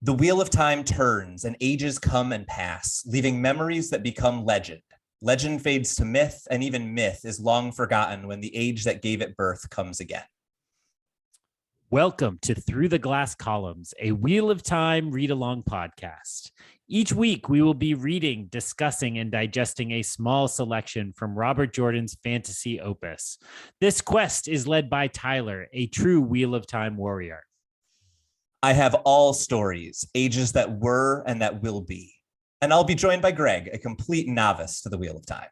The wheel of time turns and ages come and pass, leaving memories that become legend. Legend fades to myth, and even myth is long forgotten when the age that gave it birth comes again. Welcome to Through the Glass Columns, a Wheel of Time read-along podcast. Each week, we will be reading, discussing, and digesting a small selection from Robert Jordan's fantasy opus. This quest is led by Tyler, a true Wheel of Time warrior. I have all stories, ages that were and that will be. And I'll be joined by Greg, a complete novice to the Wheel of Time.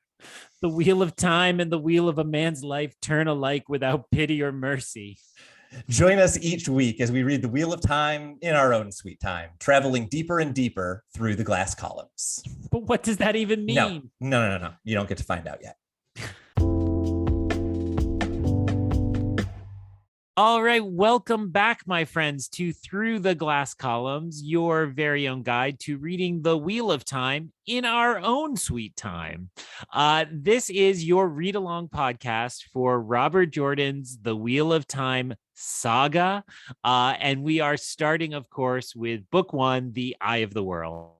The Wheel of Time and the wheel of a man's life turn alike without pity or mercy. Join us each week as we read the Wheel of Time in our own sweet time, traveling deeper and deeper through the glass columns. But what does that even mean? No. You don't get to find out yet. All right, welcome back, my friends, to Through the Glass Columns, your very own guide to reading the Wheel of Time in our own sweet time. This is your read-along podcast for Robert Jordan's The Wheel of Time saga, and we are starting, of course, with book one, The Eye of the World.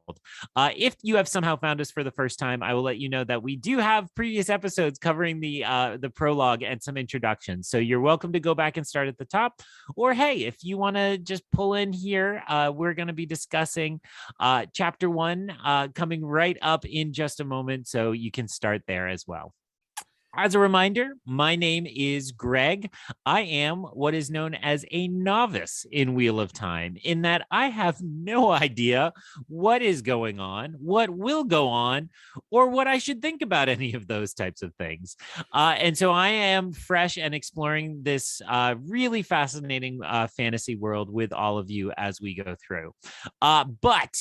If you have somehow found us for the first time, I will let you know that we do have previous episodes covering the prologue and some introductions. So you're welcome to go back and start at the top. Or hey, if you want to just pull in here, we're going to be discussing chapter one coming right up in just a moment. So you can start there as well. As a reminder, my name is Greg. I am what is known as a novice in Wheel of Time, in that I have no idea what is going on, what will go on, or what I should think about any of those types of things. And so I am fresh and exploring this really fascinating fantasy world with all of you as we go through. But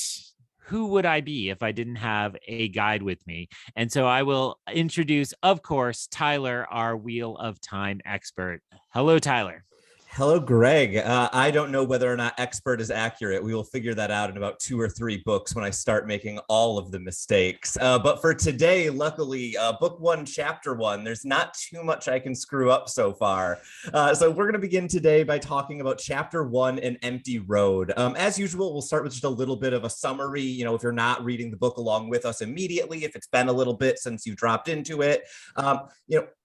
who would I be if I didn't have a guide with me? And so I will introduce, of course, Tyler, our Wheel of Time expert. Hello, Tyler. Hello, Greg. I don't know whether or not expert is accurate. We will figure that out in about 2 or 3 books when I start making all of the mistakes. But for today, luckily, book one, chapter one, there's not too much I can screw up so far. So we're going to begin today by talking about chapter one, An Empty Road. As usual, we'll start with just a little bit of a summary. You know, if you're not reading the book along with us immediately, if it's been a little bit since you dropped into it,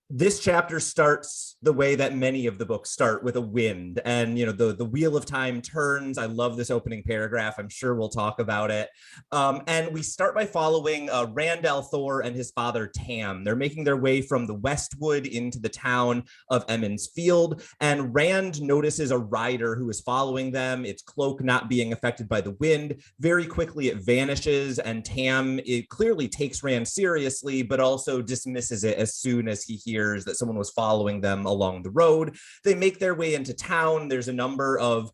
this chapter starts the way that many of the books start, with a wind, and the wheel of time turns. I love this opening paragraph. I'm sure we'll talk about it. And we start by following Rand al'Thor and his father Tam. They're making their way from the Westwood into the town of Emmons Field, and Rand notices a rider who is following them. Its cloak not being affected by the wind. Very quickly it vanishes, and Tam, it clearly takes Rand seriously, but also dismisses it as soon as he hears that someone was following them along the road. They make their way into town. There's a number of,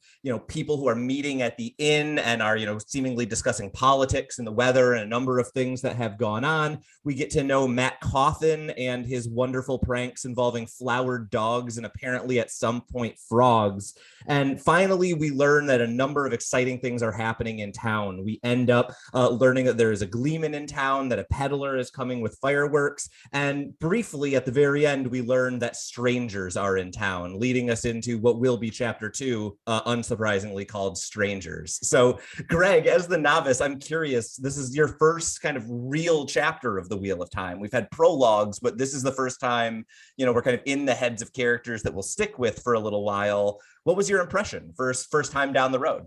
people who are meeting at the inn and are, seemingly discussing politics and the weather and a number of things that have gone on. We get to know Matt Coffin and his wonderful pranks involving flowered dogs and apparently at some point frogs. And finally, we learn that a number of exciting things are happening in town. We end up learning that there is a gleeman in town, that a peddler is coming with fireworks, and briefly at the very end, we learn that strangers are in town, leading us into what will be chapter two, unsurprisingly called Strangers. So, Greg, as the novice, I'm curious, this is your first kind of real chapter of the Wheel of Time. We've had prologues, but this is the first time, we're kind of in the heads of characters that we'll stick with for a little while. What was your impression first time down the road?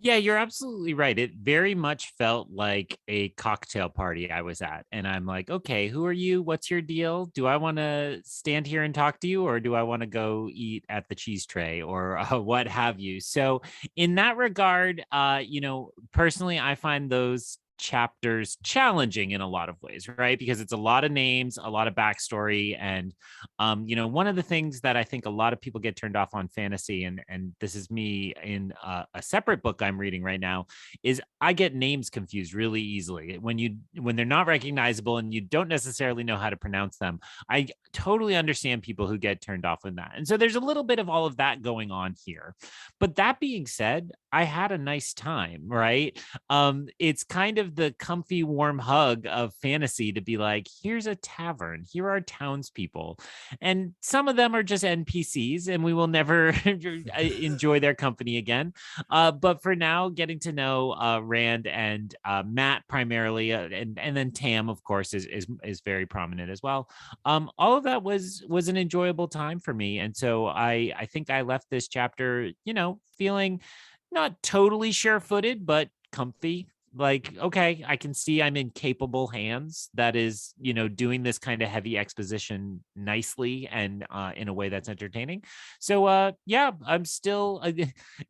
Yeah, you're absolutely right. It very much felt like a cocktail party I was at. And I'm like, okay, who are you? What's your deal? Do I want to stand here and talk to you, or do I want to go eat at the cheese tray, or what have you? So in that regard, personally, I find those chapters challenging in a lot of ways, right? Because it's a lot of names, a lot of backstory. And, one of the things that I think a lot of people get turned off on fantasy, and this is me in a separate book I'm reading right now, is I get names confused really easily. When they're not recognizable and you don't necessarily know how to pronounce them, I totally understand people who get turned off in that. And so there's a little bit of all of that going on here. But that being said, I had a nice time, right? It's kind of the comfy, warm hug of fantasy to be like, here's a tavern, here are townspeople, and some of them are just NPCs, and we will never enjoy their company again. But for now, getting to know Rand and Matt primarily, and then Tam, of course, is very prominent as well. All of that was an enjoyable time for me, and so I think I left this chapter, feeling not totally sure-footed, but comfy. Like, okay, I can see I'm in capable hands that is, doing this kind of heavy exposition nicely and in a way that's entertaining. So yeah, I'm still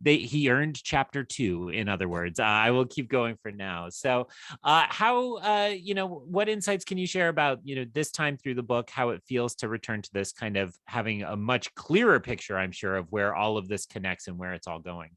he earned chapter 2, in other words. I will keep going for now. So how what insights can you share about, this time through the book, how it feels to return to this, kind of having a much clearer picture, I'm sure, of where all of this connects and where it's all going?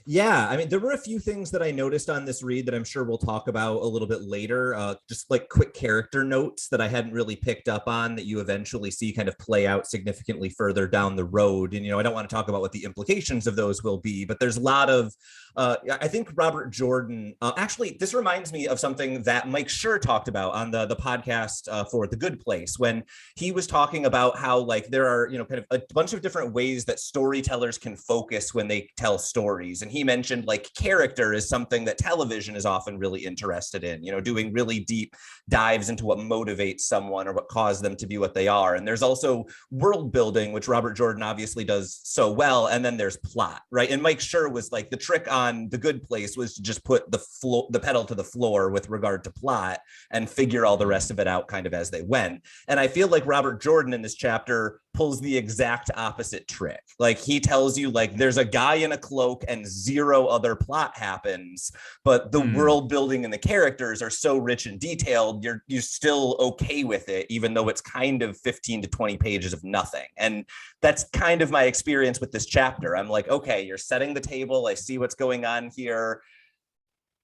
Yeah, I mean, there were a few things that I noticed on this read that I'm sure we'll talk about a little bit later. Just like quick character notes that I hadn't really picked up on that you eventually see kind of play out significantly further down the road. And, I don't want to talk about what the implications of those will be, but there's a lot of, I think Robert Jordan, actually, this reminds me of something that Mike Schur talked about on the podcast for The Good Place, when he was talking about how like there are, kind of a bunch of different ways that storytellers can focus when they tell stories. And he mentioned like character is something that television is often really interested in, doing really deep dives into what motivates someone or what caused them to be what they are. And there's also world building, which Robert Jordan obviously does so well. And then there's plot, right? And Mike Schur was like, the trick on The Good Place was to just put the pedal to the floor with regard to plot and figure all the rest of it out kind of as they went. And I feel like Robert Jordan in this chapter pulls the exact opposite trick. Like he tells you like there's a guy in a cloak and zero other plot happens, but the world building and the characters are so rich and detailed, you're still okay with it, even though it's kind of 15 to 20 pages of nothing. And that's kind of my experience with this chapter. I'm like, okay, you're setting the table. I see what's going on here.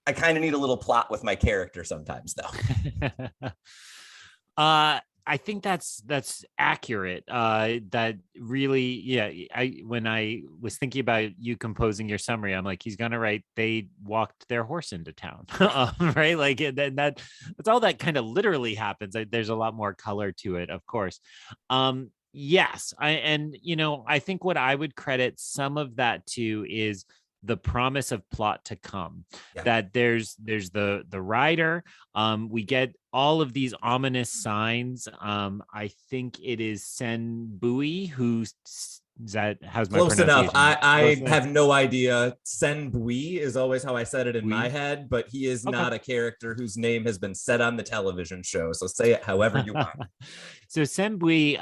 I kind of need a little plot with my character sometimes, though. I think that's accurate. That really, yeah. When I was thinking about you composing your summary, I'm like, he's gonna write, they walked their horse into town, right? Like that's all that kind of literally happens. There's a lot more color to it, of course. Yes, I think what I would credit some of that to is the promise of plot to come. Yeah. That there's the rider. We get all of these ominous signs. I think it is Sen Bui who's how's my close enough. I have no idea. Sen Bui is always how I said it in my head, but he is not a character whose name has been said on the television show. So say it however you want. So Sen Bui,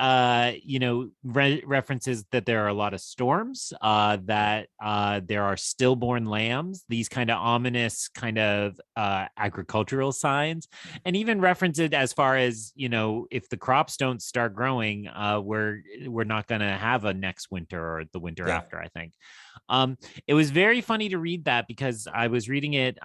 references that there are a lot of storms, that there are stillborn lambs, these kind of ominous kind of agricultural signs, and even reference it as far as, if the crops don't start growing, we're not going to have a next winter or the winter after, I think. It was very funny to read that because I was reading it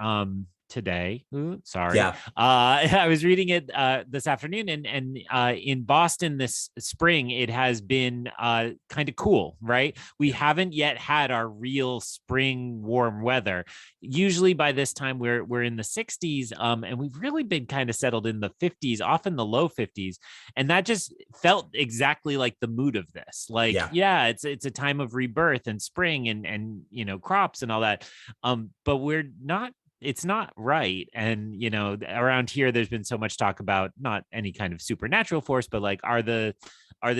today. Sorry. Yeah. I was reading it this afternoon, and in Boston this spring, it has been kind of cool, right? We haven't yet had our real spring warm weather. Usually by this time we're in the 60s, and we've really been kind of settled in the 50s, often the low 50s, and that just felt exactly like the mood of this. Like, yeah, it's a time of rebirth and spring and crops and all that. But it's not right. And, around here, there's been so much talk about not any kind of supernatural force, but like, are the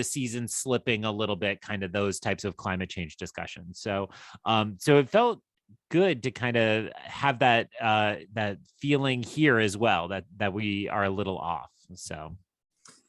seasons slipping a little bit, kind of those types of climate change discussions. So it felt good to kind of have that feeling here as well, that we are a little off. So.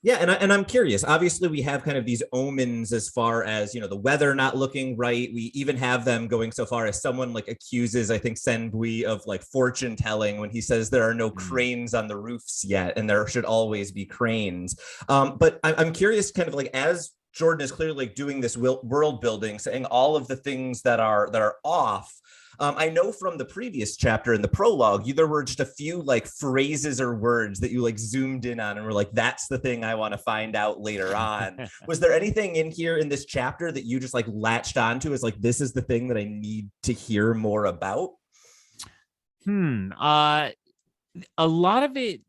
Yeah, and I'm curious. Obviously, we have kind of these omens as far as, the weather not looking right. We even have them going so far as someone like accuses, I think, Sen Bui of like fortune telling when he says there are no cranes on the roofs yet, and there should always be cranes. But I'm curious, kind of like as Jordan is clearly like doing this world building, saying all of the things that are off. I know from the previous chapter in the prologue, there were just a few like phrases or words that you like zoomed in on and were like, that's the thing I want to find out later on. Was there anything in here in this chapter that you just like latched onto as like, this is the thing that I need to hear more about? A lot of it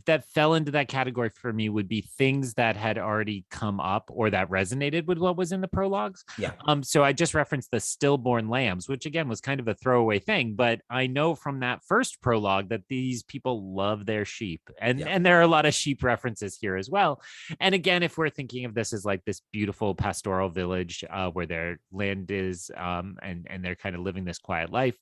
that fell into that category for me would be things that had already come up or that resonated with what was in the prologues. Yeah. So I just referenced the stillborn lambs, which again was kind of a throwaway thing, but I know from that first prologue that these people love their sheep, and there are a lot of sheep references here as well. And again, if we're thinking of this as like this beautiful pastoral village where their land is, and they're kind of living this quiet life.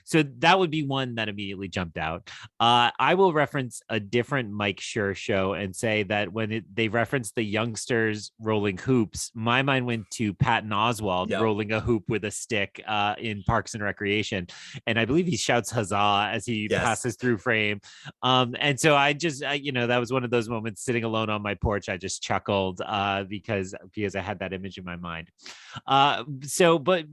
So that would be one that immediately jumped out. I will reference a different Mike Schur show and say that when they referenced the youngsters rolling hoops, my mind went to Patton Oswalt rolling a hoop with a stick in Parks and Recreation, and I believe he shouts "huzzah" as he passes through frame. And so I just, that was one of those moments sitting alone on my porch. I just chuckled because I had that image in my mind. But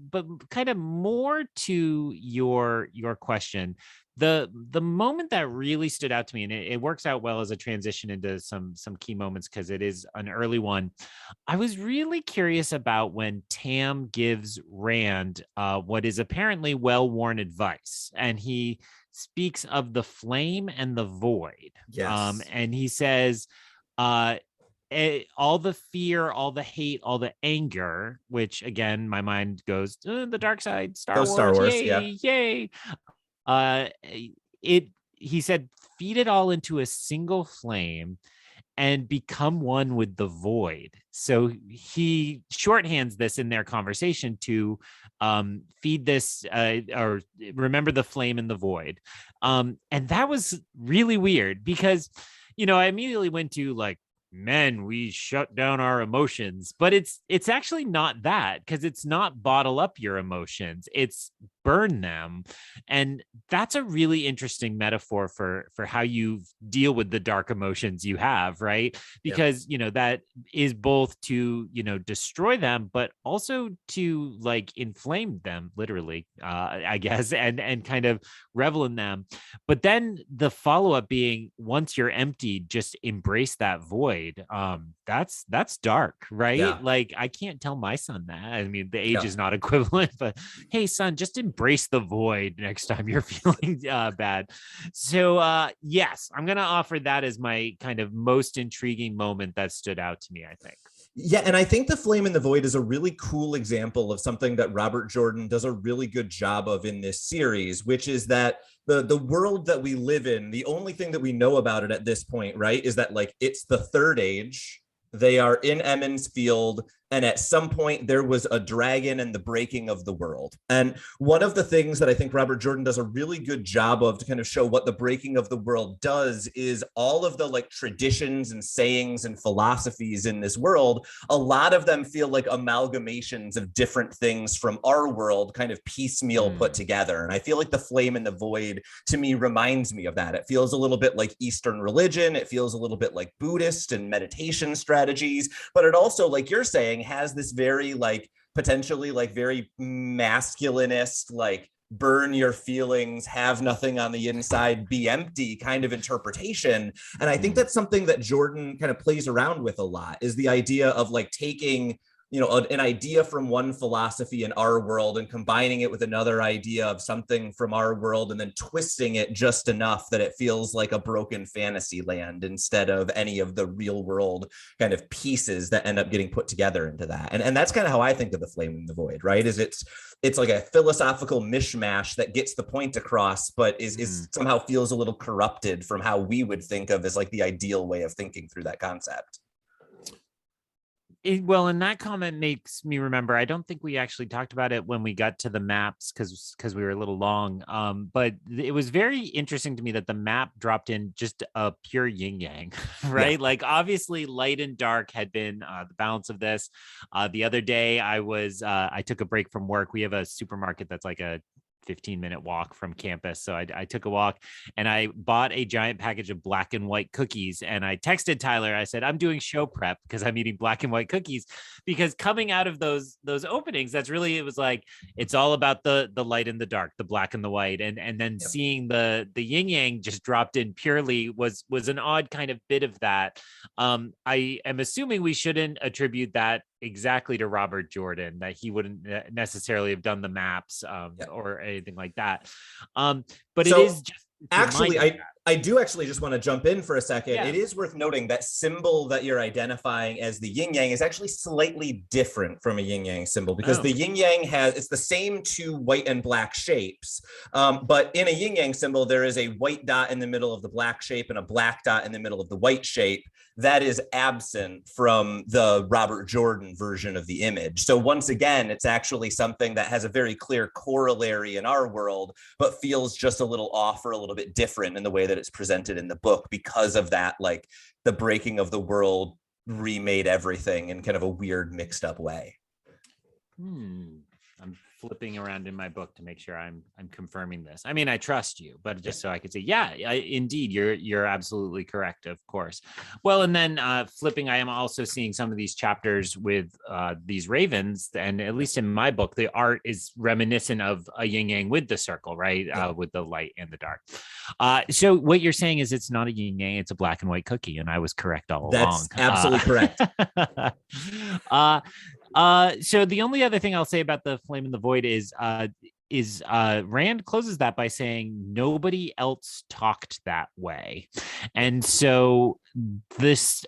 kind of more to your question, the moment that really stood out to me, and it works out well as a transition into some key moments because it is an early one. I was really curious about when Tam gives Rand what is apparently well-worn advice, and he speaks of the flame and the void. And he says all the fear, all the hate, all the anger, which again, my mind goes the dark side, Star Wars, yay. He said, feed it all into a single flame and become one with the void. So he shorthands this in their conversation to feed this or remember the flame and the void. And that was really weird because, I immediately went to like, men, we shut down our emotions, but it's actually not that, because it's not bottle up your emotions, it's burn them. And that's a really interesting metaphor for how you deal with the dark emotions you have, right? Because that is both to destroy them, but also to like inflame them, literally, I guess, and kind of revel in them. But then the follow-up being, once you're emptied, just embrace that void. That's dark, right? Like, I can't tell my son that. I mean, the age is not equivalent, but hey, son, just embrace the void next time you're feeling bad. So yes, I'm gonna offer that as my kind of most intriguing moment that stood out to me, I think. Yeah, and I think The Flame in the Void is a really cool example of something that Robert Jordan does a really good job of in this series, which is that the world that we live in, the only thing that we know about it at this point, right, is that like it's the Third Age. They are in Emmons Field, and at some point there was a dragon and the breaking of the world. And one of the things that I think Robert Jordan does a really good job of to kind of show what the breaking of the world does is all of the like traditions and sayings and philosophies in this world, a lot of them feel like amalgamations of different things from our world kind of piecemeal put together. And I feel like The Flame in the Void to me reminds me of that. It feels a little bit like Eastern religion. It feels a little bit like Buddhist and meditation strategies, but it also, like you're saying, has this very like potentially like very masculinist, like burn your feelings, have nothing on the inside, be empty kind of interpretation. And I think that's something that Jordan kind of plays around with a lot, is the idea of like taking an idea from one philosophy in our world and combining it with another idea of something from our world and then twisting it just enough that it feels like a broken fantasy land instead of any of the real world kind of pieces that end up getting put together into that. And that's kind of how I think of The Flame in the Void, right? Is it's like a philosophical mishmash that gets the point across, but is somehow feels a little corrupted from how we would think of as like the ideal way of thinking through that concept. Well, and that comment makes me remember, I don't think we actually talked about it when we got to the maps because we were a little long. But it was very interesting to me that the map dropped in just a pure yin yang, right? Like obviously light and dark had been the balance of this. The other day I took a break from work. We have a supermarket that's like a 15-minute walk from campus. So I took a walk and I bought a giant package of black and white cookies. And I texted Tyler. I said, I'm doing show prep because I'm eating black and white cookies. Because coming out of those openings, that's really, it was like, it's all about the light and the dark, the black and the white. And then seeing the yin yang just dropped in purely was an odd kind of bit of that. I am assuming we shouldn't attribute that exactly to Robert Jordan, that he wouldn't necessarily have done the maps or anything like that. But so, it is just actually, I do actually just want to jump in for a second. Yeah. It is worth noting that symbol that you're identifying as the yin yang is actually slightly different from a yin yang symbol, because the yin yang it's the same two white and black shapes. But in a yin yang symbol, there is a white dot in the middle of the black shape and a black dot in the middle of the white shape. That is absent from the Robert Jordan version of the image. So once again, it's actually something that has a very clear corollary in our world, but feels just a little off or a little bit different in the way that it's presented in the book because of that, like the breaking of the world remade everything in kind of a weird mixed up way. I'm flipping around in my book to make sure I'm confirming this. I mean, I trust you, but just so I could say, indeed, you're absolutely correct, of course. Well, and then flipping, I am also seeing some of these chapters with these ravens, and at least in my book, the art is reminiscent of a yin yang with the circle, right? With the light and the dark. So what you're saying is it's not a yin yang, it's a black and white cookie, and I was correct all along. That's absolutely correct. So the only other thing I'll say about the Flame in the Void is Rand closes that by saying nobody else talked that way. And so this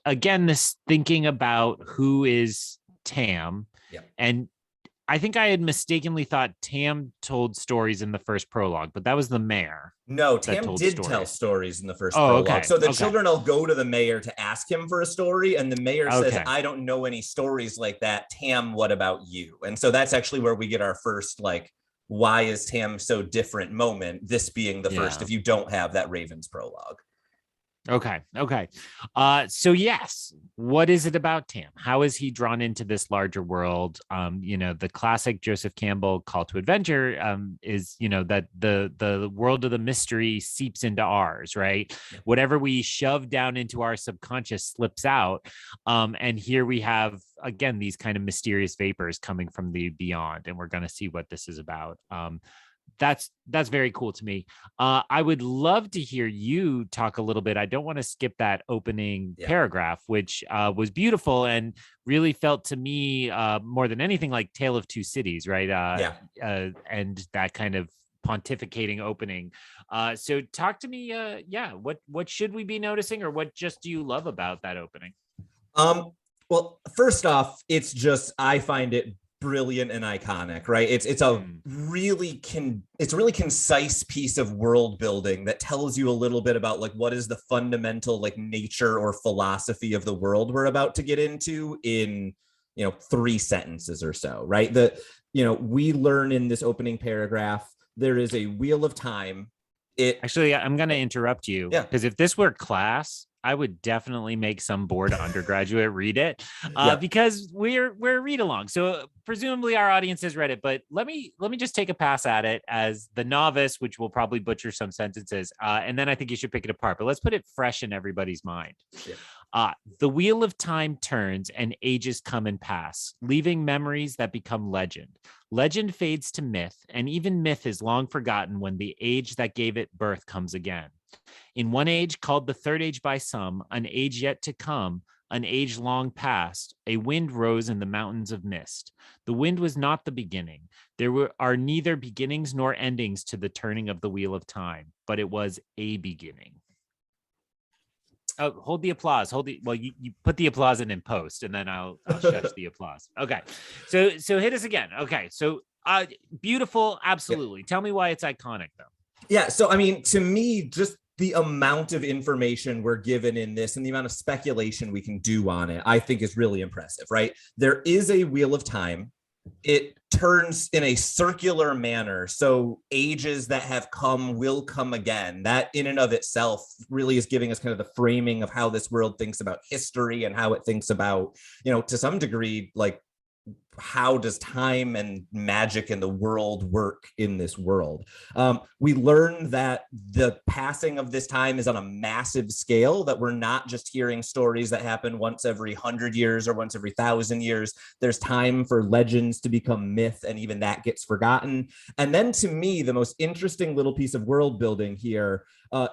thinking about who is Tam, and I think I had mistakenly thought Tam told stories in the first prologue, but that was the mayor. No, Tam did tell stories in the first prologue. Okay. So the children will go to the mayor to ask him for a story, and the mayor says, I don't know any stories like that. Tam, what about you? And so that's actually where we get our first, like, why is Tam so different moment, this being the first, if you don't have that Ravens prologue. Okay. So yes, what is it about Tam? How is he drawn into this larger world? The classic Joseph Campbell call to adventure is, that the world of the mystery seeps into ours, right? Whatever we shove down into our subconscious slips out. And here we have, again, these kind of mysterious vapors coming from the beyond, and we're going to see what this is about. That's very cool to me. I would love to hear you talk a little bit. I don't want to skip that opening paragraph, which was beautiful and really felt to me more than anything like Tale of Two Cities, right? And that kind of pontificating opening. So talk to me. What should we be noticing, or what just do you love about that opening? Well, first off, I find it brilliant and iconic, right? It's a really concise piece of world building that tells you a little bit about like what is the fundamental like nature or philosophy of the world we're about to get into in 3 sentences or so, right? We learn in this opening paragraph there is a wheel of time. Actually, I'm going to interrupt you because if this were class, I would definitely make some bored undergraduate read it because we're read along. So presumably our audience has read it, but let me just take a pass at it as the novice, which will probably butcher some sentences. And then I think you should pick it apart, but let's put it fresh in everybody's mind. The wheel of time turns and ages come and pass, leaving memories that become legend. Legend fades to myth, and even myth is long forgotten when the age that gave it birth comes again. In one age called the third age by some, an age yet to come, an age long past, a wind rose in the mountains of mist. The wind was not the beginning. There are neither beginnings nor endings to the turning of the wheel of time, but it was a beginning. Oh, hold the applause. You put the applause in post, and then I'll shush the applause. Okay. So hit us again. Okay. So beautiful. Absolutely. Tell me why it's iconic though. Yeah. So, I mean, to me, just the amount of information we're given in this and the amount of speculation we can do on it, I think is really impressive, right? There is a wheel of time. It turns in a circular manner. So ages that have come will come again. That in and of itself really is giving us kind of the framing of how this world thinks about history and how it thinks about, to some degree, like how does time and magic in the world work in this world. We learn that the passing of this time is on a massive scale, that we're not just hearing stories that happen once every 100 years or once every 1,000 years. There's time for legends to become myth, and even that gets forgotten. And then to me, the most interesting little piece of world building here,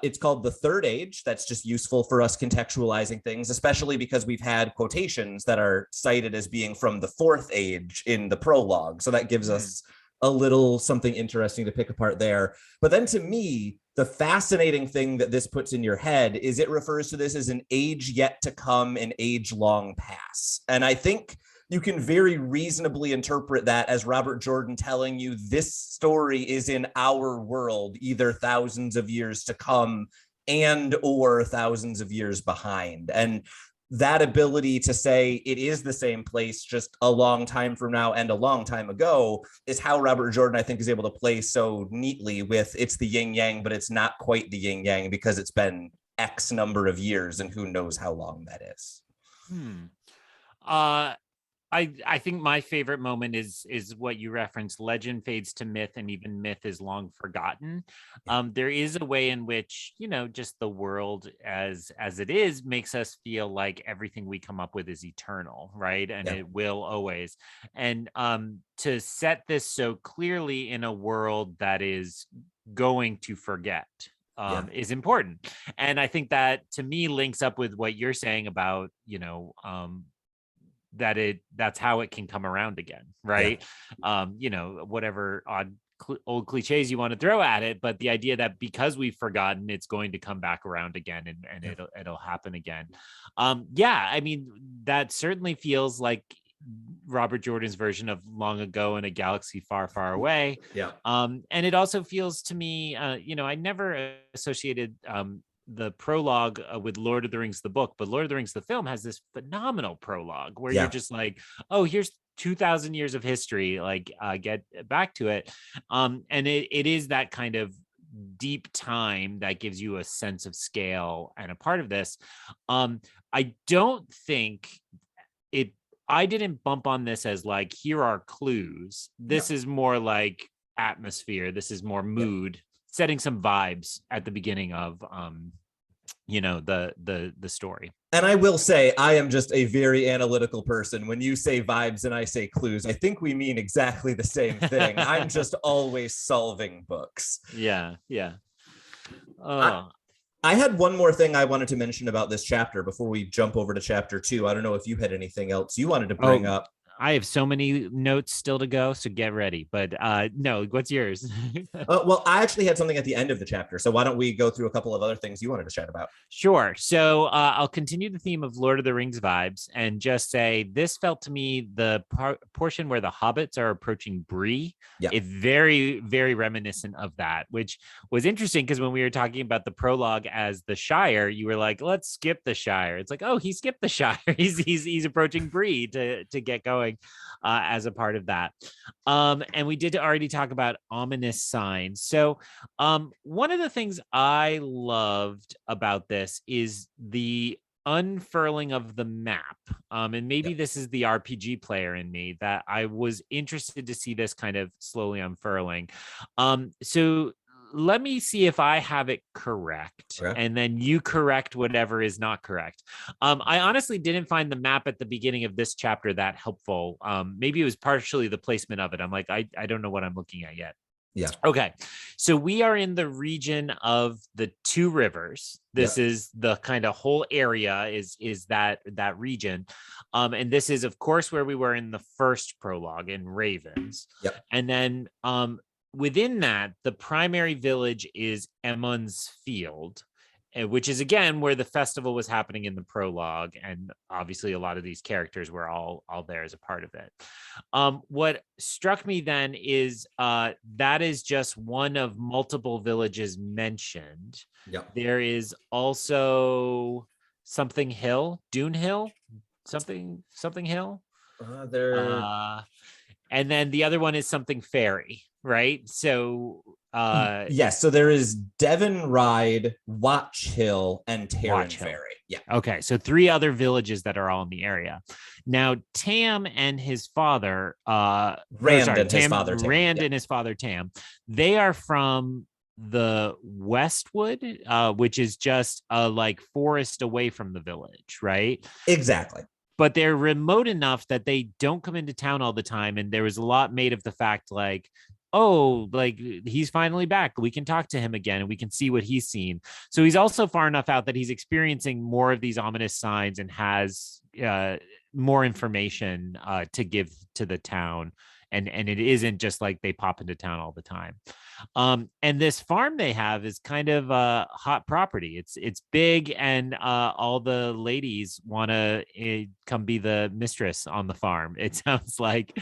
it's called the Third Age. That's just useful for us contextualizing things, especially because we've had quotations that are cited as being from the Fourth Age in the prologue. So that gives us a little something interesting to pick apart there. But then to me, the fascinating thing that this puts in your head is it refers to this as an age yet to come, an age long past. And I think you can very reasonably interpret that as Robert Jordan telling you this story is in our world, either thousands of years to come and or thousands of years behind. And that ability to say it is the same place just a long time from now and a long time ago is how Robert Jordan, I think, is able to play so neatly with it's the yin yang, but it's not quite the yin yang because it's been X number of years and who knows how long that is. I think my favorite moment is what you referenced. Legend fades to myth, and even myth is long forgotten. There is a way in which, just the world as it is makes us feel like everything we come up with is eternal, right? And it will always. And to set this so clearly in a world that is going to forget is important. And I think that, to me, links up with what you're saying about, that's how it can come around again, right? Whatever odd old cliches you want to throw at it, but the idea that because we've forgotten, it's going to come back around again, and it'll happen again. I mean, that certainly feels like Robert Jordan's version of long ago in a galaxy far, far away. And it also feels to me, I never associated the prologue with Lord of the Rings, the book, but Lord of the Rings, the film, has this phenomenal prologue where you're just like, oh, here's 2,000 years of history, like get back to it. And it is that kind of deep time that gives you a sense of scale and a part of this. I don't think I didn't bump on this as like, here are clues. This is more like atmosphere. This is more mood, setting some vibes at the beginning of the story. And I will say, I am just a very analytical person. When you say vibes and I say clues, I think we mean exactly the same thing. I'm just always solving books. I had one more thing I wanted to mention about this chapter before we jump over to chapter 2. I don't know if you had anything else you wanted to bring up. I have so many notes still to go, so get ready. But no, what's yours? Well, I actually had something at the end of the chapter, so why don't we go through a couple of other things you wanted to chat about? Sure. So I'll continue the theme of Lord of the Rings vibes and just say this felt to me the portion where the hobbits are approaching Bree. It's very, very reminiscent of that, which was interesting because when we were talking about the prologue as the Shire, you were like, let's skip the Shire. It's like, oh, he skipped the Shire. He's approaching Bree to get going as a part of that. And we did already talk about ominous signs. So one of the things I loved about this is the unfurling of the map. And maybe this is the RPG player in me, that I was interested to see this kind of slowly unfurling. So let me see if I have it correct, and then you correct whatever is not correct. I honestly didn't find the map at the beginning of this chapter that helpful. Maybe it was partially the placement of it. I'm like, I don't know what I'm looking at yet. Okay. So we are in the region of the two rivers. This is the kind of whole area is that region. And this is, of course, where we were in the first prologue in Ravens. And then within that, the primary village is Emond's Field, which is, again, where the festival was happening in the prologue. And obviously, a lot of these characters were all there as a part of it. What struck me then is that is just one of multiple villages mentioned. There is also something Hill, Dune Hill, something Hill. And then the other one is something Fairy. right? So Yes, so there is Devon Ride, Watch Hill, and Taryn Watch Hill. Ferry. Yeah. Okay, so 3 other villages that are all in the area. Now, Tam and his father, Rand and his father, Tam. Rand Yeah. and his father, Tam, they are from the Westwood, which is just a like forest away from the village, right? Exactly. But they're remote enough that they don't come into town all the time. And there was a lot made of the fact like, oh, like he's finally back. We can talk to him again and we can see what he's seen. So he's also far enough out that he's experiencing more of these ominous signs and has more information to give to the town. And it isn't just like they pop into town all the time. And this farm they have is kind of a hot property. It's big, and all the ladies want to come be the mistress on the farm. It sounds like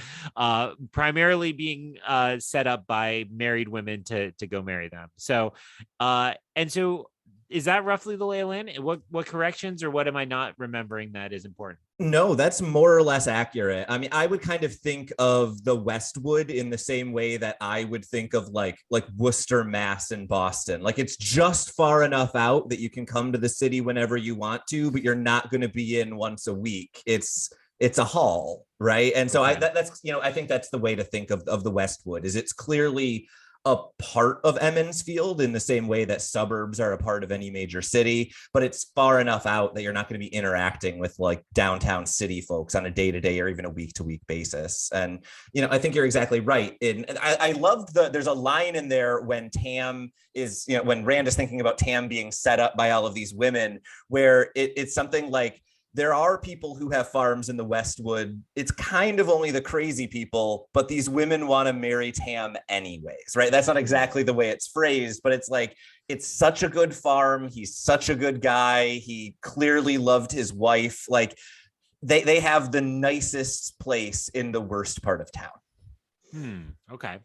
primarily being set up by married women to go marry them. So and so is that roughly the lay of land? What corrections or what am I not remembering that is important? No, that's more or less accurate. I mean, I would kind of think of the Westwood in the same way that I would think of like Worcester, Mass, and Boston. Like it's just far enough out that you can come to the city whenever you want to, but you're not going to be in once a week. It's a haul, right? And so Okay. that's I think that's the way to think of the Westwood. Is it's clearly a part of Emmons Field in the same way that suburbs are a part of any major city, but it's far enough out that you're not going to be interacting with like downtown city folks on a day-to-day or even a week-to-week basis. And, I think you're exactly right. And I loved there's a line in there when Tam is, when Rand is thinking about Tam being set up by all of these women, where it's something like, there are people who have farms in the Westwood. It's kind of only the crazy people, but these women want to marry Tam anyways, right? That's not exactly the way it's phrased, but it's like, it's such a good farm. He's such a good guy. He clearly loved his wife. Like they have the nicest place in the worst part of town. Okay.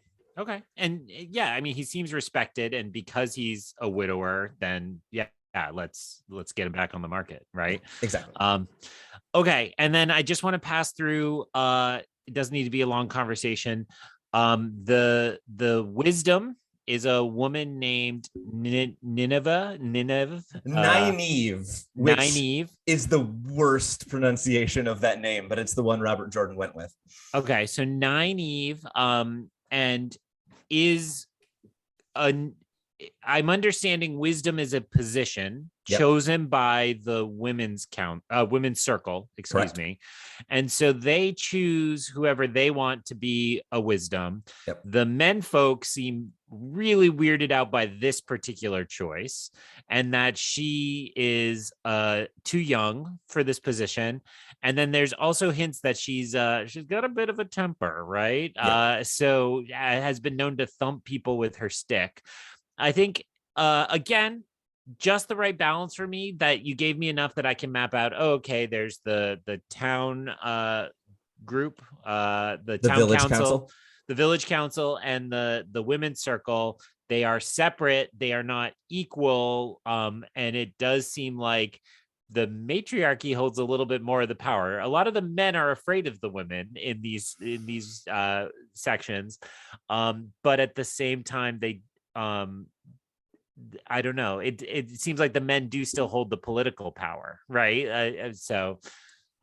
And yeah, I mean, he seems respected, and because he's a widower, then yeah, let's get him back on the market, right? Exactly. Okay, and then I just want to pass through. It doesn't need to be a long conversation. The wisdom is a woman named Nynaeve, which Nynaeve is the worst pronunciation of that name, but it's the one Robert Jordan went with. Okay, so Nynaeve, and is a. I'm understanding wisdom is a position chosen by the women's circle, Correct. me. And so they choose whoever they want to be a wisdom. Yep. The men folk seem really weirded out by this particular choice, and that she is too young for this position. And then there's also hints that she's got a bit of a temper, right? Yeah. So has been known to thump people with her stick. I think, again, just the right balance for me, that you gave me enough that I can map out. Oh, okay, there's the town group, the town village council, the village council, and the women's circle. They are separate. They are not equal. And it does seem like the matriarchy holds a little bit more of the power. A lot of the men are afraid of the women in these sections, but at the same time, they I don't know. It seems like the men do still hold the political power, right?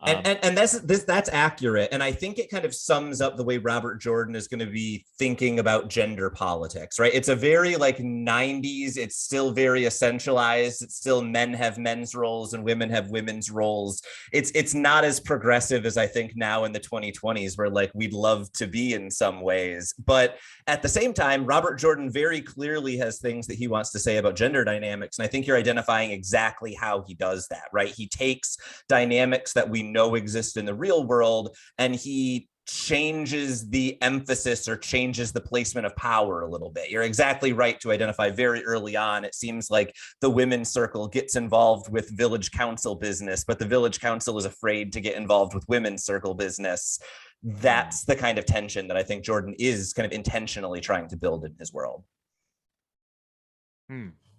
And that's accurate. And I think it kind of sums up the way Robert Jordan is going to be thinking about gender politics, right? It's a very like 90s, it's still very essentialized. It's still men have men's roles and women have women's roles. It's not as progressive as I think now in the 2020s, where like we'd love to be in some ways. But at the same time, Robert Jordan very clearly has things that he wants to say about gender dynamics. And I think you're identifying exactly how he does that, right? He takes dynamics that we know exist in the real world, and he changes the emphasis or changes the placement of power a little bit. You're exactly right to identify very early on. It seems like the women's circle gets involved with village council business, but the village council is afraid to get involved with women's circle business. That's the kind of tension that I think Jordan is kind of intentionally trying to build in his world.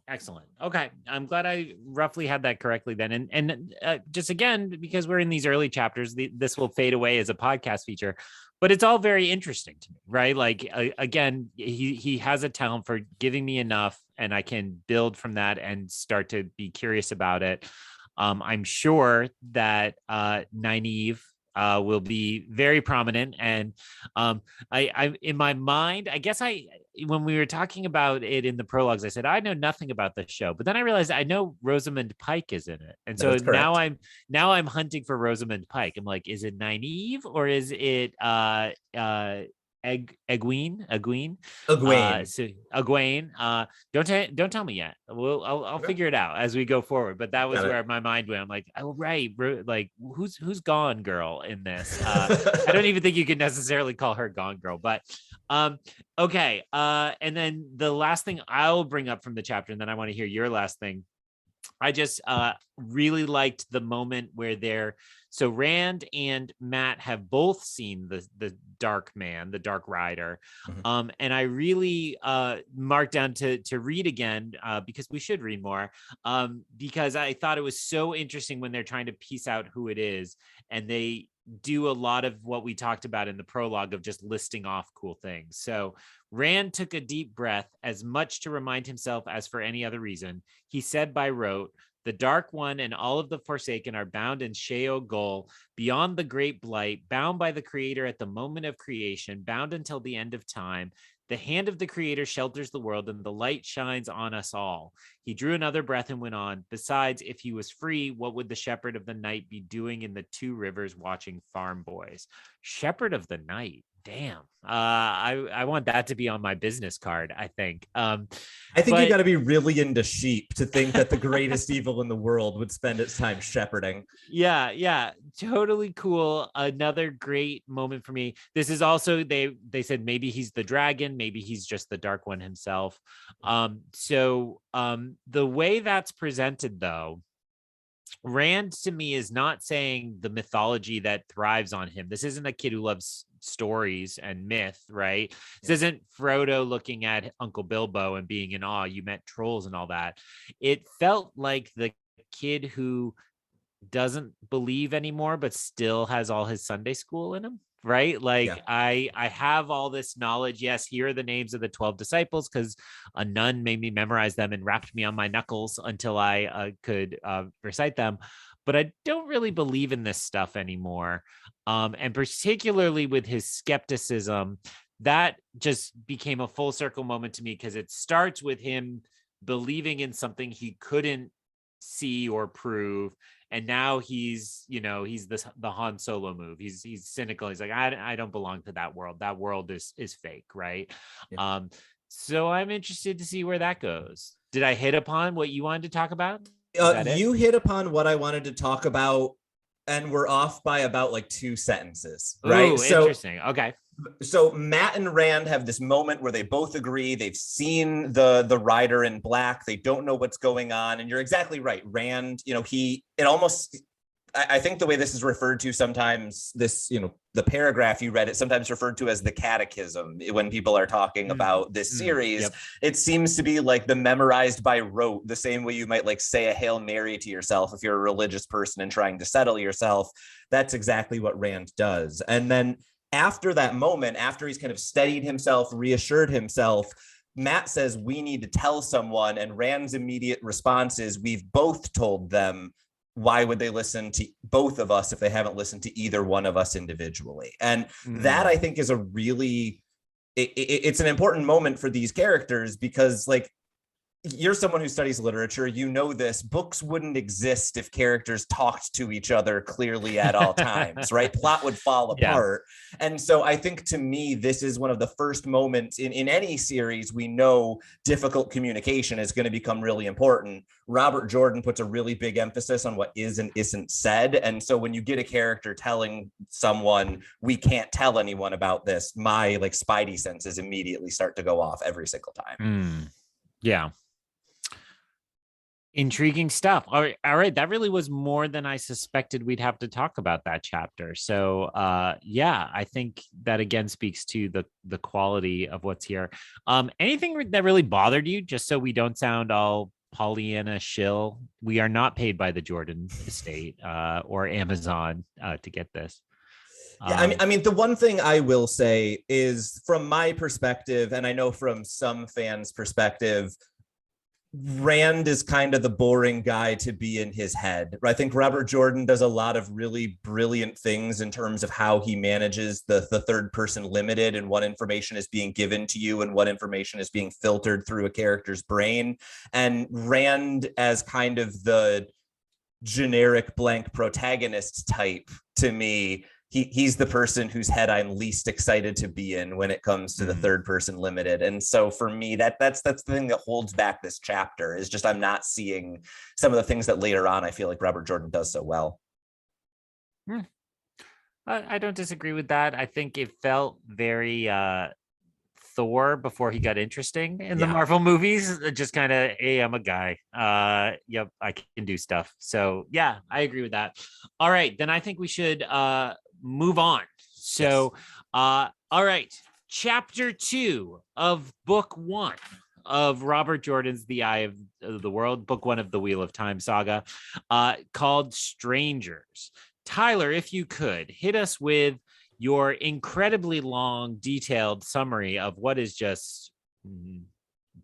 Excellent. Okay. I'm glad I roughly had that correctly then. And just again, because we're in these early chapters, this will fade away as a podcast feature. but it's all very interesting to me, right? Like again, he has a talent for giving me enough, and I can build from that and start to be curious about it. I'm sure that Nynaeve will be very prominent, and I in my mind, I guess when we were talking about it in the prologues, I said I know nothing about the show, but then I realized I know Rosamund Pike is in it, and That so is correct. now I'm hunting for Rosamund Pike. I'm like, is it Nynaeve or is it Egwene? Egwene. So Egwene. Don't tell me yet. I'll Okay. figure it out as we go forward. But that was Got where my mind went. I'm like, oh right, like who's Gone Girl in this? I don't even think you could necessarily call her Gone Girl, but okay. And then the last thing I'll bring up from the chapter, and then I want to hear your last thing. I just really liked the moment where so Rand and Matt have both seen the Dark Man, the Dark Rider, Mhm. and I really marked down to read again because we should read more, because I thought it was so interesting when they're trying to piece out who it is, and they do a lot of what we talked about in the prologue of just listing off cool things. So Rand took a deep breath, as much to remind himself as for any other reason. He said by rote, "The Dark One and all of the Forsaken are bound in Sheo Gul, beyond the great blight, bound by the Creator at the moment of creation, bound until the end of time. The hand of the Creator shelters the world, and the light shines on us all." He drew another breath and went on. "Besides, if he was free, what would the Shepherd of the Night be doing in the two rivers watching farm boys?" Shepherd of the Night. Damn. I want that to be on my business card, I think. I think you But got to be really into sheep to think that the greatest evil in the world would spend its time shepherding. yeah, totally cool. Another great moment for me. This is also, they said maybe he's the dragon, maybe he's just the Dark One himself. So the way that's presented though, Rand to me is not saying the mythology that thrives on him. This isn't a kid who loves stories and myth, right? This isn't Frodo looking at Uncle Bilbo and being in awe. You met trolls and all that. It felt like the kid who doesn't believe anymore, but still has all his Sunday school in him. Right. Yeah. Like I have all this knowledge. Yes, here are the names of the 12 disciples because a nun made me memorize them and rapped me on my knuckles until I could recite them. But I don't really believe in this stuff anymore. And particularly with his skepticism, that just became a full circle moment to me because it starts with him believing in something he couldn't see or prove, and now he's the Han Solo move. He's cynical. He's like, I don't belong to that world. That world is fake, right? Yeah. So I'm interested to see where that goes. Did I hit upon what you wanted to talk about? Is that it? You hit upon what I wanted to talk about, and we're off by about like 2 sentences, right? Ooh, interesting. Okay. So Matt and Rand have this moment where they both agree they've seen the rider in black. They don't know what's going on, and you're exactly right. Rand, it almost. I think the way this is referred to sometimes, the paragraph you read, it sometimes referred to as the catechism when people are talking about this series. Yep. It seems to be like the memorized by rote, the same way you might like say a Hail Mary to yourself if you're a religious person and trying to settle yourself. That's exactly what Rand does. And then after that moment, after he's kind of steadied himself, reassured himself, Matt says, "We need to tell someone." And Rand's immediate response is, "We've both told them. Why would they listen to both of us if they haven't listened to either one of us individually?" And that, I think, is it's an important moment for these characters because, like, you're someone who studies literature, this books wouldn't exist if characters talked to each other clearly at all times, right? Plot would fall apart. And so I think, to me, this is one of the first moments in any series we know difficult communication is going to become really important. Robert Jordan puts a really big emphasis on what is and isn't said. And so when you get a character telling someone, "We can't tell anyone about this," my like spidey senses immediately start to go off every single time. Yeah. Intriguing stuff. All right. That really was more than I suspected we'd have to talk about that chapter. So yeah, I think that again speaks to the quality of what's here. Anything that really bothered you, just so we don't sound all Pollyanna shill? We are not paid by the Jordan estate or Amazon to get this. Yeah, I mean, the one thing I will say is from my perspective, and I know from some fans' perspective, Rand is kind of the boring guy to be in his head. I think Robert Jordan does a lot of really brilliant things in terms of how he manages the third person limited and what information is being given to you and what information is being filtered through a character's brain. And Rand as kind of the generic blank protagonist type, to me, he's the person whose head I'm least excited to be in when it comes to the third person limited. And so for me, that's the thing that holds back this chapter, is just I'm not seeing some of the things that later on I feel like Robert Jordan does so well. I don't disagree with that. I think it felt very Thor before he got interesting in the Marvel movies. Just kind of, hey, I'm a guy. Yep, I can do stuff. So yeah, I agree with that. All right, then I think we should move on. So all right, chapter 2 of book 1 of Robert Jordan's The Eye of the World, book 1 of the Wheel of Time saga, called Strangers. Tyler, if you could hit us with your incredibly long, detailed summary of what is just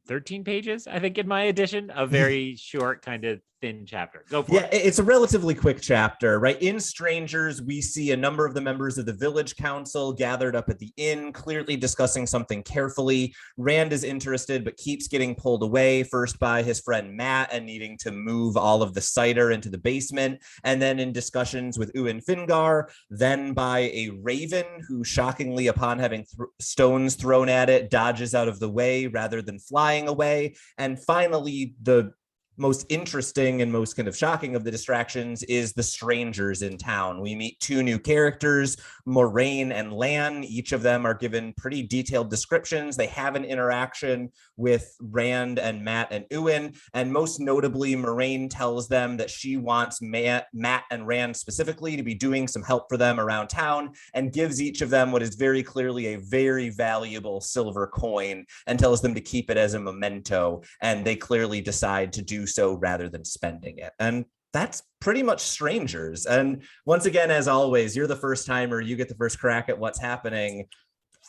13 pages, I think, in my edition, a very short, kind of thin chapter. Go for it. Yeah, it's a relatively quick chapter, right? In Strangers, we see a number of the members of the village council gathered up at the inn, clearly discussing something carefully. Rand is interested, but keeps getting pulled away, first by his friend Matt and needing to move all of the cider into the basement, and then in discussions with Ewan Fingar, then by a raven who, shockingly, upon having stones thrown at it, dodges out of the way rather than flying away. And finally, the most interesting and most kind of shocking of the distractions is the strangers in town. We meet 2 new characters, Moraine and Lan. Each of them are given pretty detailed descriptions. They have an interaction with Rand and Matt and Ewan. And most notably, Moraine tells them that she wants Matt and Rand specifically to be doing some help for them around town, and gives each of them what is very clearly a very valuable silver coin and tells them to keep it as a memento. And they clearly decide to do so rather than spending it. And that's pretty much Strangers. And once again, as always, you're the first timer, you get the first crack at what's happening.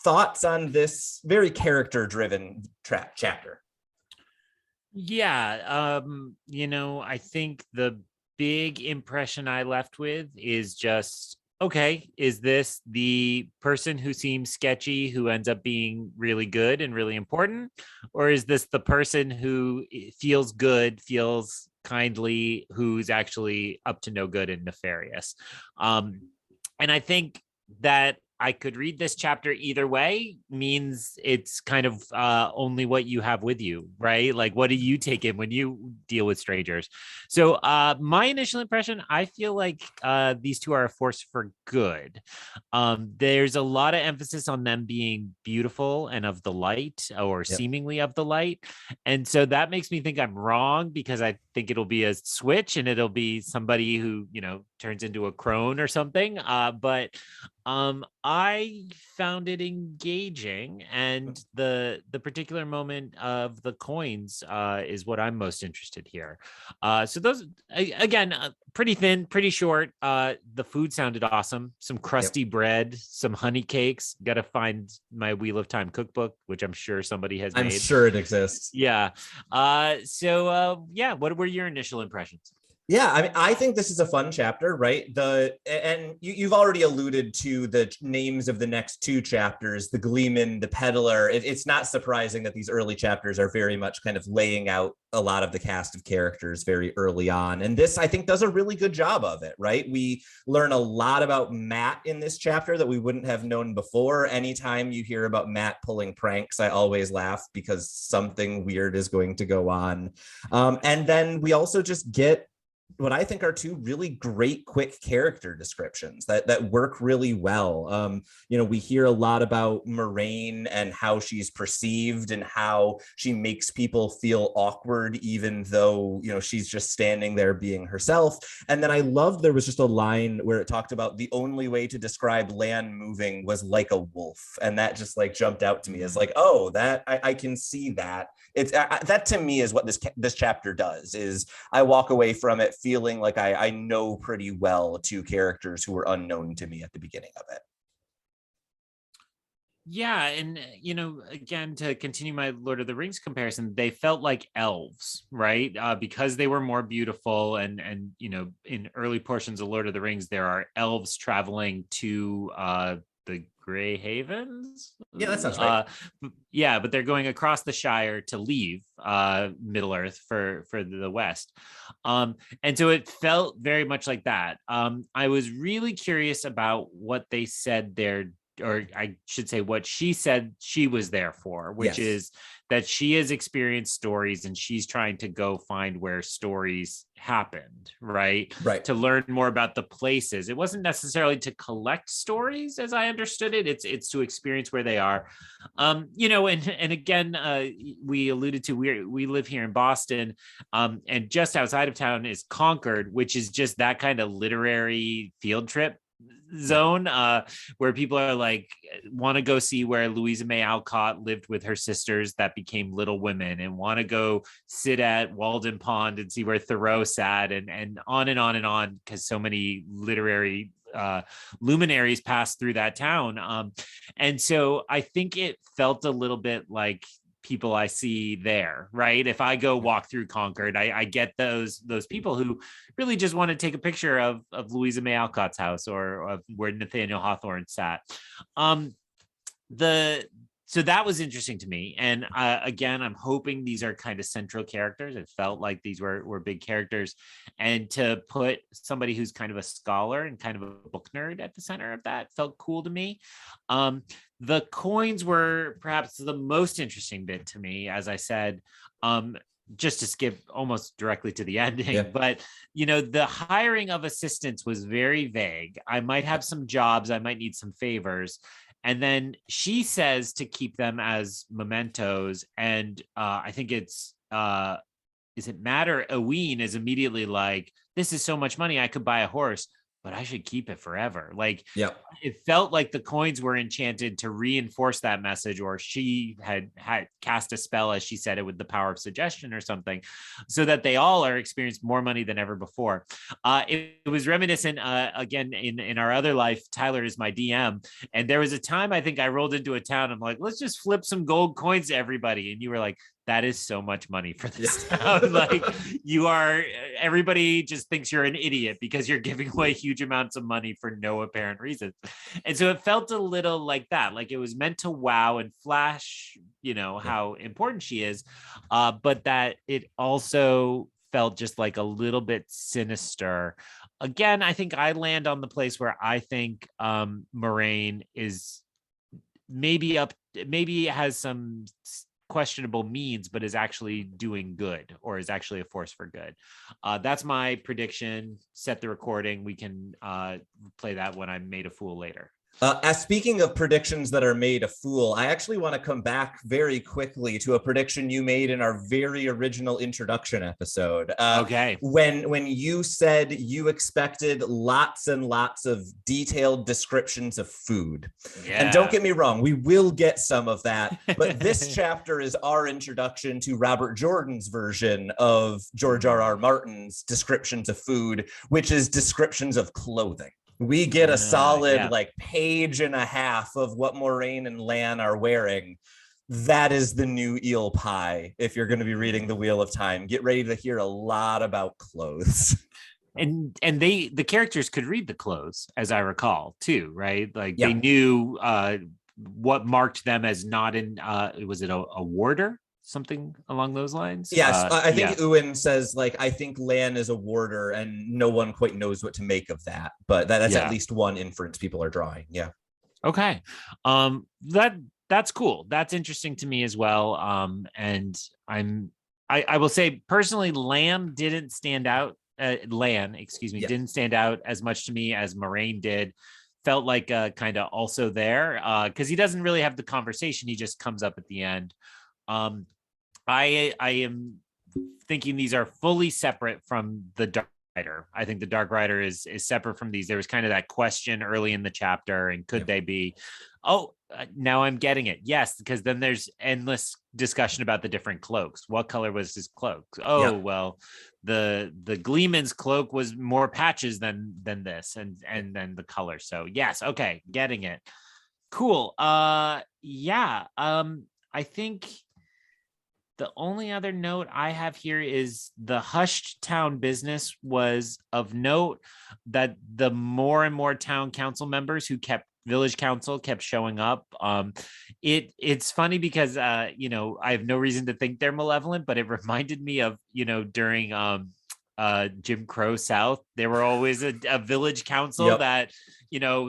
Thoughts on this very character driven chapter? Yeah, I think the big impression I left with is just, okay, is this the person who seems sketchy who ends up being really good and really important? Or is this the person who feels good, feels kindly, who's actually up to no good and nefarious? And I think that I could read this chapter either way means it's kind of only what you have with you, right? Like, what do you take in when you deal with strangers? So my initial impression, I feel like these 2 are a force for good. There's a lot of emphasis on them being beautiful and of the light, or seemingly of the light. And so that makes me think I'm wrong, because I think it'll be a switch and it'll be somebody who, turns into a crone or something. But I found it engaging, and the particular moment of the coins is what I'm most interested here. So those, again, pretty thin, pretty short. The food sounded awesome. Some crusty bread, some honey cakes. Got to find my Wheel of Time cookbook, which I'm sure somebody has made. I'm sure it exists. Yeah. What were your initial impressions? Yeah, I mean, I think this is a fun chapter, right? You've already alluded to the names of the next 2 chapters, the Gleeman, the Peddler. It's not surprising that these early chapters are very much kind of laying out a lot of the cast of characters very early on. And this, I think, does a really good job of it, right? We learn a lot about Matt in this chapter that we wouldn't have known before. Anytime you hear about Matt pulling pranks, I always laugh because something weird is going to go on. And then we also just get what I think are 2 really great quick character descriptions that work really well. We hear a lot about Moraine and how she's perceived and how she makes people feel awkward, even though, she's just standing there being herself. And then I loved, there was just a line where it talked about the only way to describe Lan moving was like a wolf. And that just like jumped out to me as like, oh, that I can see that. It's that to me is what this chapter does, is I walk away from it feeling like I know pretty well 2 characters who were unknown to me at the beginning of it. Yeah, and again, to continue my Lord of the Rings comparison, they felt like elves, right? Because they were more beautiful, and in early portions of Lord of the Rings, there are elves traveling to the Grey Havens. Yeah, that sounds right. Yeah, but they're going across the Shire to leave Middle Earth for the West, and so it felt very much like that. I was really curious about what they said there, or I should say what she said she was there for, which Yes. is that she has experienced stories and she's trying to go find where stories happened, right? Right. To learn more about the places. It wasn't necessarily to collect stories as I understood it. It's to experience where they are. And again, we alluded to, we live here in Boston, and just outside of town is Concord, which is just that kind of literary field trip zone, where people are like, want to go see where Louisa May Alcott lived with her sisters that became Little Women, and want to go sit at Walden Pond and see where Thoreau sat, and on and on and on, because so many literary luminaries passed through that town. And so I think it felt a little bit like people I see there, right? If I go walk through Concord, I get those people who really just want to take a picture of Louisa May Alcott's house, or of where Nathaniel Hawthorne sat. The So that was interesting to me, and again, I'm hoping these are kind of central characters. It felt like these were big characters, and to put somebody who's kind of a scholar and kind of a book nerd at the center of that felt cool to me. The coins were perhaps the most interesting bit to me, as I said. Just to skip almost directly to the ending, Yeah. but the hiring of assistants was very vague. I might have some jobs, I might need some favors, and then she says to keep them as mementos. And I think it's is it Matt or Eween is immediately like, this is so much money, I could buy a horse, but I should keep it forever. Like, Yeah. it felt like the coins were enchanted to reinforce that message, or she had cast a spell, as she said it, with the power of suggestion or something, so that they all are experienced more money than ever before. It was reminiscent, again, in our other life. Tyler is my DM, and there was a time I think I rolled into a town. I'm like, let's just flip some gold coins to everybody, and you were like, that is so much money for this town. Like, everybody just thinks you're an idiot because you're giving away huge amounts of money for no apparent reason. And so it felt a little like that, like it was meant to wow and flash, how important she is, but that it also felt just like a little bit sinister. Again, I think I land on the place where I think Moraine is maybe has some questionable means, but is actually doing good, or is actually a force for good. That's my prediction. Set the recording. We can play that when I'm made a fool later. As speaking of predictions that are made a fool, I actually want to come back very quickly to a prediction you made in our very original introduction episode. Okay. When you said you expected lots and lots of detailed descriptions of food. Yeah. And don't get me wrong, we will get some of that, but this chapter is our introduction to Robert Jordan's version of George R.R. Martin's descriptions of food, which is descriptions of clothing. We get a solid page and a half of what Moraine and Lan are wearing. That is the new eel pie. If you're going to be reading The Wheel of Time, get ready to hear a lot about clothes. And the characters could read the clothes, as I recall, too, right? Like, they knew what marked them as not in, was it a warder? Something along those lines. Yes, I think Ewan says, like, I think Lan is a warder, and no one quite knows what to make of that. But that's at least one inference people are drawing. Yeah. Okay. That's cool. That's interesting to me as well. And I will say personally, Lan didn't stand out. Didn't stand out as much to me as Moraine did. Felt like kind of also there, because he doesn't really have the conversation. He just comes up at the end. I am thinking these are fully separate from the Dark Rider. I think the Dark Rider is separate from these. There was kind of that question early in the chapter, and could they be? Oh, now I'm getting it. Yes, because then there's endless discussion about the different cloaks. What color was his cloak? Oh, well, the Gleeman's cloak was more patches than this, and then the color. So yes, okay, getting it. Cool. Yeah. I think the only other note I have here is the hushed town business was of note, that the more and more town council members who kept village council kept showing up. It's funny because I have no reason to think they're malevolent, but it reminded me of, during Jim Crow South, there were always a village council Yep. that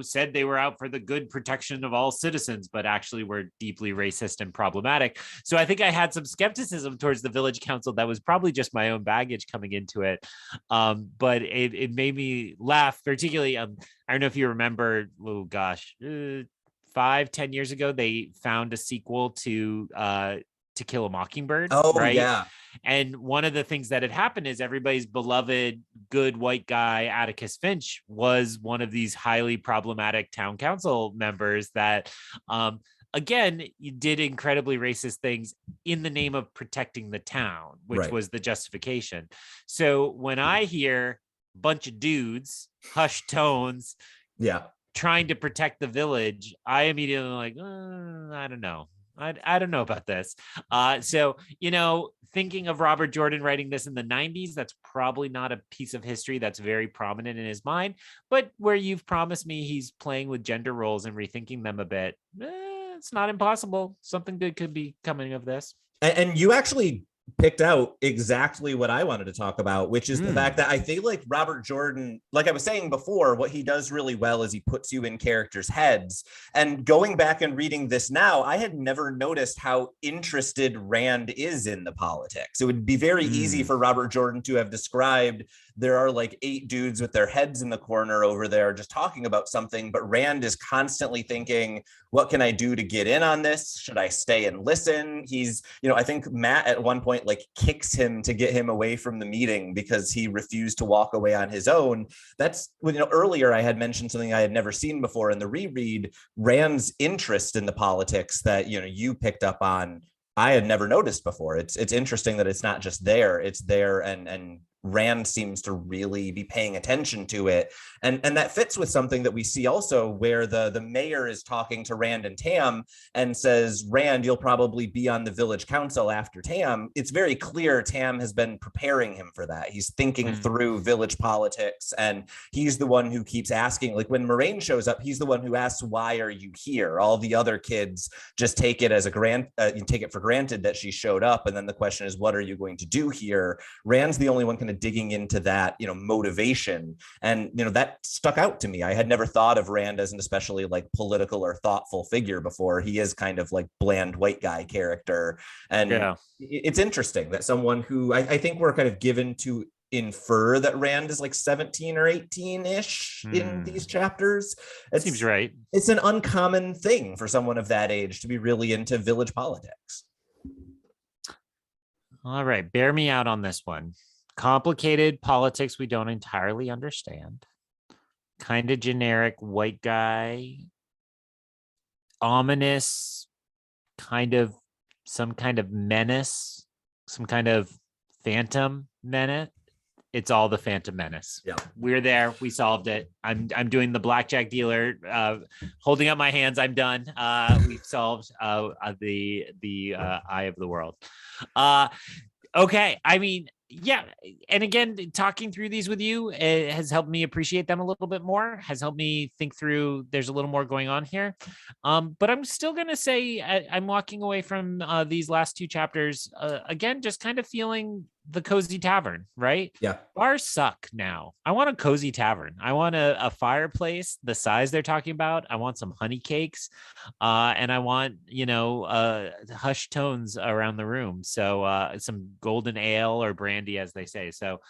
said they were out for the good protection of all citizens, but actually were deeply racist and problematic. So I think I had some skepticism towards the village council that was probably just my own baggage coming into it. But it made me laugh, particularly. I don't know if you remember, oh gosh, 5-10 years ago, they found a sequel To Kill a Mockingbird, Oh right? yeah. And one of the things that had happened is everybody's beloved good white guy, Atticus Finch, was one of these highly problematic town council members that, again, did incredibly racist things in the name of protecting the town, which Right. was the justification. So when I hear a bunch of dudes, hushed tones, Yeah. trying to protect the village, I immediately like, I don't know. I don't know about this. So, thinking of Robert Jordan writing this in the 90s, that's probably not a piece of history that's very prominent in his mind. But where you've promised me he's playing with gender roles and rethinking them a bit, it's not impossible. Something good could be coming of this. And you actually picked out exactly what I wanted to talk about, which is the fact that I feel like Robert Jordan, like I was saying before, what he does really well is he puts you in characters' heads. And going back and reading this now, I had never noticed how interested Rand is in the politics. It would be very easy for Robert Jordan to have described there are like 8 dudes with their heads in the corner over there just talking about something, but Rand is constantly thinking, what can I do to get in on this? Should I stay and listen? He's, I think Matt at one point like kicks him to get him away from the meeting because he refused to walk away on his own. That's, earlier I had mentioned something I had never seen before in the reread, Rand's interest in the politics that, you picked up on. I had never noticed before. It's interesting that it's not just there, it's there, and Rand seems to really be paying attention to it. And that fits with something that we see also where the mayor is talking to Rand and Tam and says, Rand, you'll probably be on the village council after Tam. It's very clear Tam has been preparing him for that. He's thinking through village politics, and he's the one who keeps asking, like when Moraine shows up, he's the one who asks, why are you here? All the other kids just take it as take it for granted that she showed up. And then the question is, what are you going to do here? Rand's the only one kind of digging into that, motivation. And, that stuck out to me. I had never thought of Rand as an especially like political or thoughtful figure before. He is kind of like bland white guy character. And it's interesting that someone who I think we're kind of given to infer that Rand is like 17 or 18-ish in these chapters. Seems right. It's an uncommon thing for someone of that age to be really into village politics. All right, bear me out on this one. Complicated politics we don't entirely understand. Kind of generic white guy. Ominous, some kind of menace, some kind of phantom menace. It's all the Phantom Menace. Yeah, we're there. We solved it. I'm doing the blackjack dealer, holding up my hands. I'm done. We've solved the eye of the world. Okay. I mean, yeah. And again, talking through these with you has helped me appreciate them a little bit more, has helped me think through there's a little more going on here. But I'm still going to say I'm walking away from these last 2 chapters, again, just kind of feeling the cozy tavern, right? Yeah. Bars suck now. I want a cozy tavern. I want a fireplace the size they're talking about. I want some honey cakes, and I want hushed tones around the room. So some golden ale or brandy, as they say. So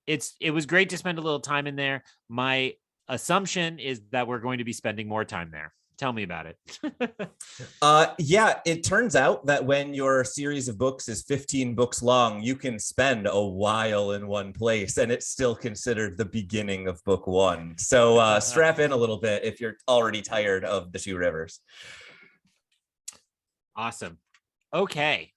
it was great to spend a little time in there. My assumption is that we're going to be spending more time there. Tell me about it. Yeah, it turns out that when your series of books is 15 books long, you can spend a while in one place and it's still considered the beginning of book 1. So strap in a little bit if you're already tired of the 2 rivers. Awesome. Okay.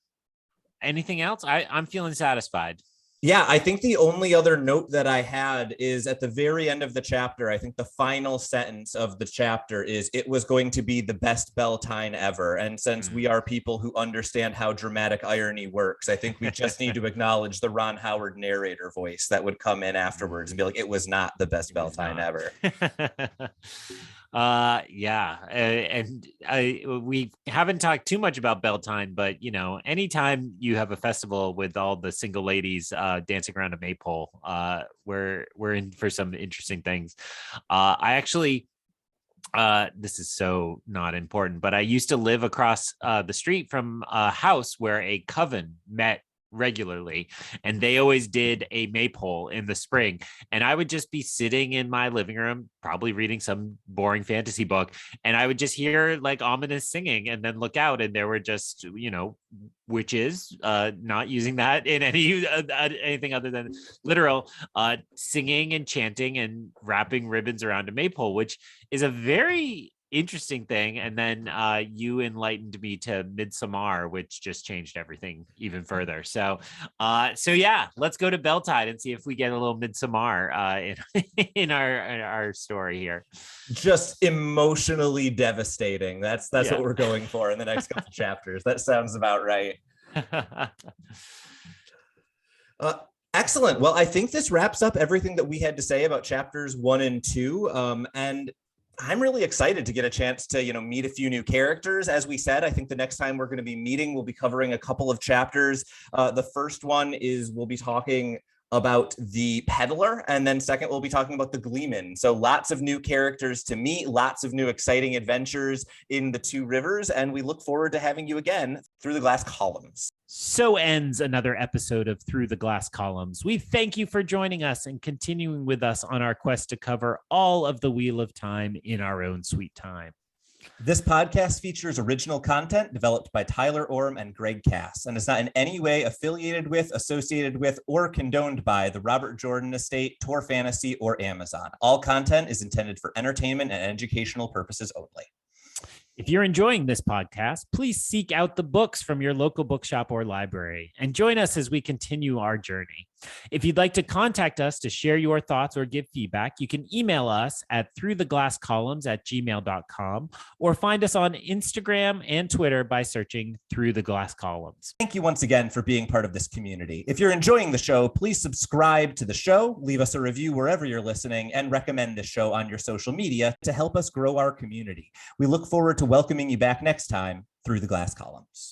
Anything else? I'm feeling satisfied. Yeah, I think the only other note that I had is at the very end of the chapter. I think the final sentence of the chapter is it was going to be the best Beltane ever. And since we are people who understand how dramatic irony works, I think we just need to acknowledge the Ron Howard narrator voice that would come in afterwards and be like, it was not the best Beltane ever. Yeah, and we haven't talked too much about Beltane, but you know, anytime you have a festival with all the single ladies dancing around a maypole, we're in for some interesting things. I actually this is so not important, but I used to live across the street from a house where a coven met regularly, and they always did a maypole in the spring, and I would just be sitting in my living room probably reading some boring fantasy book, and I would just hear like ominous singing and then look out and there were just, you know, witches, not using that in anything other than literal, singing and chanting and wrapping ribbons around a maypole, which is a very interesting thing. And then you enlightened me to Midsummer, which just changed everything even further. So yeah, let's go to Beltide and see if we get a little Midsummer in our story here. Just emotionally devastating. That's Yeah. what we're going for in the next couple chapters. That sounds about right. Excellent. Well, I think this wraps up everything that we had to say about chapters 1 and 2. And I'm really excited to get a chance to, you know, meet a few new characters. As we said, I think the next time we're going to be meeting, we'll be covering a couple of chapters. The first one is we'll be talking about the peddler, and then second we'll be talking about the gleeman. So lots of new characters to meet, lots of new exciting adventures in the two rivers, and we look forward to having you again through the glass columns. So ends another episode of Through the Glass Columns. We thank you for joining us and continuing with us on our quest to cover all of the Wheel of Time in our own sweet time. This podcast features original content developed by Tylor and Greg Cass and is not in any way affiliated with, associated with, or condoned by the Robert Jordan Estate, Tor Fantasy, or Amazon. All content is intended for entertainment and educational purposes only. If you're enjoying this podcast, please seek out the books from your local bookshop or library and join us as we continue our journey. If you'd like to contact us to share your thoughts or give feedback, you can email us at throughtheglasscolumns@gmail.com or find us on Instagram and Twitter by searching Through the Glass Columns. Thank you once again for being part of this community. If you're enjoying the show, please subscribe to the show, leave us a review wherever you're listening, and recommend this show on your social media to help us grow our community. We look forward to welcoming you back next time through the Glass Columns.